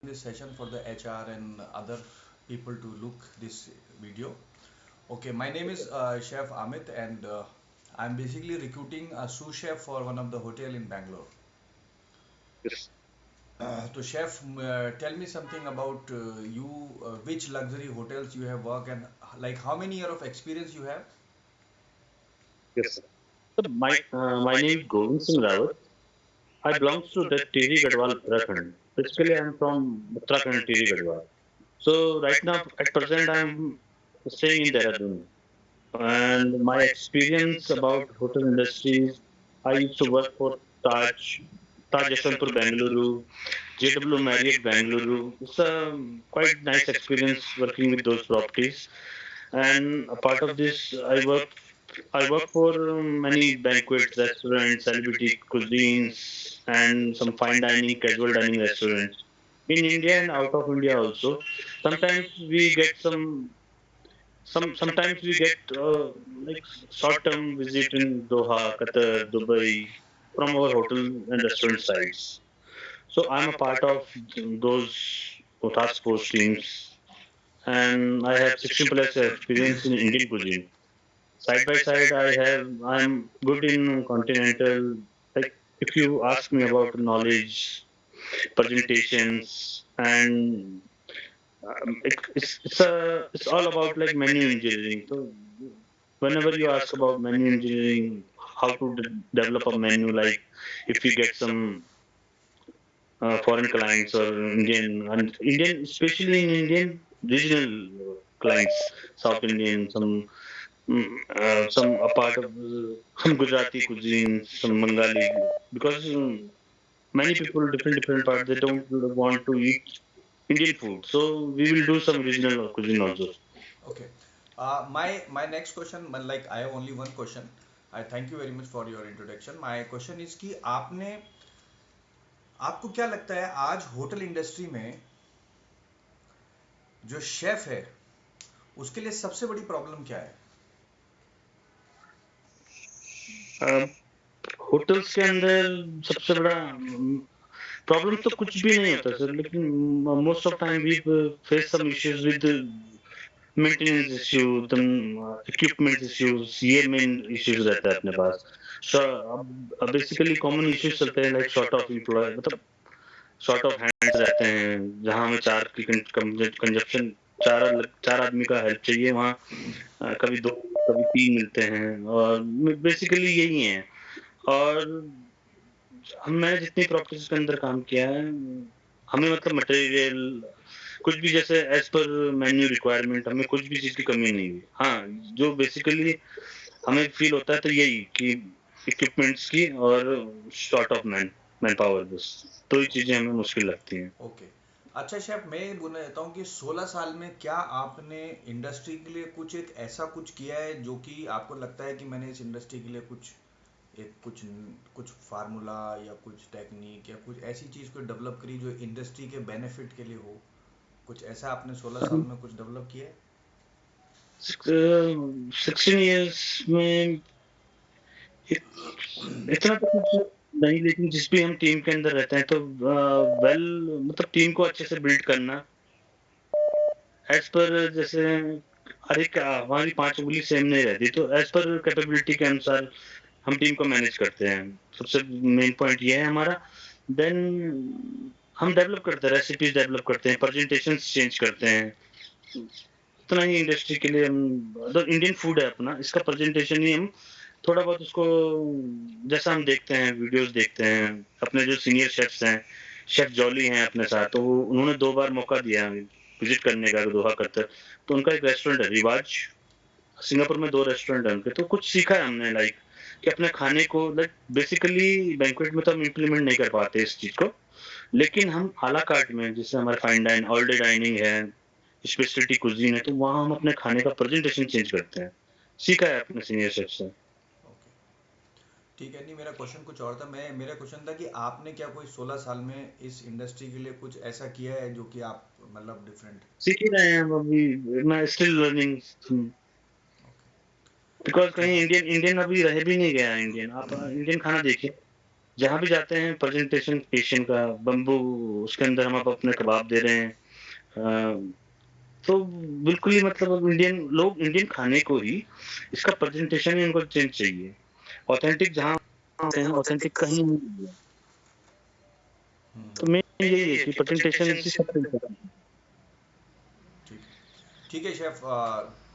this session for the HR and other people to look this video. Okay, my name is Chef Amit, and I'm basically recruiting a sous chef for one of the hotel in Bangalore. Yes. So chef, tell me something about you, which luxury hotels you have worked, and like how many year of experience you have? Yes. So my name is Govind Singh Rawat. I belong to the Tiri Gadwal Uttarakhand. Basically, I'm from Uttarakhand, Tiri Gadwal. So right now, at present, I'm staying in Dehradun. And my experience about hotel industries, I used to work for Taj Yashwanpur, Bengaluru, JW Marriott, Bengaluru. It's a quite nice experience working with those properties. And a part of this, I work for many banquets, restaurants, celebrity cuisines, and some fine dining, casual dining restaurants in India and out of India also. Sometimes we get sometimes we get like short-term visit in Doha, Qatar, Dubai from our hotel and restaurant sites. So I'm a part of those task force teams, and I have 16 plus experience in Indian cuisine. Side by side, I'm good in continental. Like if you ask me about knowledge, presentations, and it's all about like menu engineering. So whenever you ask about menu engineering, how to develop a menu, like if you get some foreign clients or Indian, especially in Indian regional clients, South Indian, some a part of some Gujarati cuisine, some Bengali, because many people different part they don't want to eat Indian food, so we will do some regional cuisine also. Okay. My next question, like I have only one question. I thank you very much for your introduction. My question is कि आपने आपको क्या लगता है आज hotel industry में जो chef है उसके लिए सबसे बड़ी प्रॉब्लम क्या है? होटल्स के अंदर सबसे बड़ा प्रॉब्लम तो कुछ भी नहीं होता सर, लेकिन most of time we face some issues with maintenance issue, equipment issues, ये मेन इश्यूज रहता है अपने पास। अब बेसिकली कॉमन इश्यूज चलते हैं लाइक शॉर्ट ऑफ एम्प्लॉय, मतलब शॉर्ट ऑफ हैंड्स रहते हैं, जहाँ हमें चार की कंजप्शन, चार आदमी का हेल्प चाहिए वहाँ कभी दो कभी तीन मिलते हैं, और बेसिकली यही है। और मैंने जितनी प्रॉपर्टीज के अंदर काम किया है, हमें मतलब मटेरियल कुछ भी जैसे एज पर मेन्यू रिक्वायरमेंट हमें कुछ भी चीज की कमी नहीं हुई। हाँ, जो बेसिकली हमें फील होता है तो यही कि इक्विपमेंट्स की और शॉर्ट ऑफ मैन पावर, बस दो ही चीजें हमें मुश्किल लगती हैं। ओके। अच्छा शेफ, मैं ये बोलना चाहता हूँ कि 16 साल में क्या आपने इंडस्ट्री के लिए कुछ एक ऐसा कुछ किया है जो कि आपको लगता है कि मैंने इस इंडस्ट्री के लिए कुछ एक कुछ कुछ फार्मूला या कुछ टेक्निक या कुछ ऐसी चीज़ को डेवलप करी जो इंडस्ट्री के बेनिफिट के लिए हो? कुछ ऐसा आपने 16 साल में कुछ डेवलप किया है? 16 इयर्स में इतना तो कुछ नहीं, लेकिन जिस भी हम टीम के अंदर रहते हैं तो वेल, मतलब टीम को अच्छे से बिल्ड करना एज पर जैसे हर एक हमारी पांच उंगली सेम नहीं रहती, तो एज पर कैपेबिलिटी के अनुसार हम टीम को मैनेज करते हैं। सबसे मेन पॉइंट ये है हमारा। देन हम डेवलप करते हैं, रेसिपीज डेवलप करते हैं, प्रेजेंटेशन चेंज करते हैं। इतना ही इंडस्ट्री के लिए हम, मतलब इंडियन फूड है अपना, इसका प्रेजेंटेशन ही हम थोड़ा बहुत उसको, जैसा हम देखते हैं वीडियोस देखते हैं, अपने जो सीनियर शेफ्स हैं, शेफ जॉली हैं अपने साथ, तो उन्होंने 2 बार मौका दिया हमें विजिट करने का दोहा कतर। तो उनका एक रेस्टोरेंट है रिवाज, सिंगापुर में 2 रेस्टोरेंट है उनके। तो कुछ सीखा है हमने, लाइक कि अपने खाने को, लाइक बेसिकली बैंक्वेट में तो हम इम्प्लीमेंट नहीं कर पाते इस चीज को, लेकिन हम आला कार्ट में, जैसे हमारे fine dine all day dining है, स्पेशलिटी कुजीन है, तो वहाँ हम अपने खाने का प्रेजेंटेशन चेंज करते हैं। सीखा है अपने सीनियर शेफ से। ओके, ठीक है। नहीं, मेरा क्वेश्चन कुछ और था। मैं मेरा क्वेश्चन था कि आपने क्या कोई 16 साल में इस इंडस्ट्री के लिए कुछ ऐसा किया है जो कि आप मतलब डिफरेंट? सीख ही रहे हैं हम अभी, मैं स्टिल लर्निंग, ओके, बिकॉज ठीक। कहीं इंडियन इंडियन अभी रह भी नहीं गया है। इंडियन, आप इंडियन खाना देखिए, जहाँ भी जाते हैं प्रेजेंटेशन एशियन का बम्बू, उसके अंदर हम अब अपने कबाब दे रहे हैं। तो बिल्कुल ही मतलब अब इंडियन खाने को ही इसका प्रेजेंटेशन ही इनको चेंज चाहिए। ऑथेंटिक जहाँ होते हैं, ऑथेंटिक कहीं नहीं है। तो मेन यही है कि प्रेजेंटेशन से सब कुछ होता है। ठीक है, ठीक है शेफ,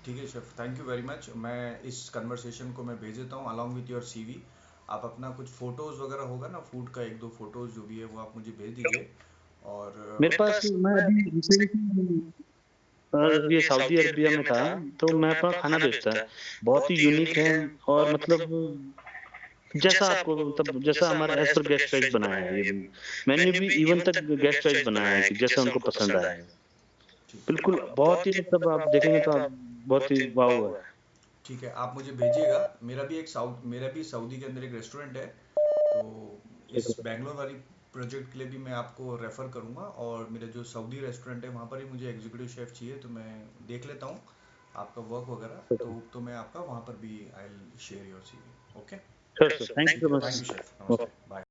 ठीक है chef, thank you very much. मैं इस कन्वर्सेशन को मैं भेज देता हूँ अलॉन्ग विथ योर सीवी। आप अपना कुछ फोटोज़ वगैरह होगा ना, फूड का एक दो फोटोज़ जो भी है वो आप मुझे भेज दीजिए। और मेरे पास मैं अभी रिसेंटली ये सऊदी अरेबिया में था, तो मैं अपना खाना भेजता। बहुत ही यूनिक है और मतलब जैसा आपको मतलब जैसा हमारा एज़ पर गेस्ट चॉइस बनाया है ये भी। मेन्यू भी इवन तक गेस्ट चॉइस बनाया है कि जैसा उनको पसंद आया है। ठीक बिल्कुल, बहुत ही मतलब आप देखेंगे तो आप बहुत ही वाओ है। ठीक है, आप मुझे भेजिएगा। मेरा भी सऊदी के अंदर एक रेस्टोरेंट है, तो इस बैंगलोर वाली प्रोजेक्ट के लिए भी मैं आपको रेफ़र करूँगा। और मेरा जो सऊदी रेस्टोरेंट है वहाँ पर ही मुझे एग्जीक्यूटिव शेफ़ चाहिए, तो मैं देख लेता हूँ आपका वर्क वगैरह। तो मैं आपका वहाँ पर भी I will share your CV. Okay, sure, sure. Thank you thank so you, thank you much. Chef, नमस्ते, बाय।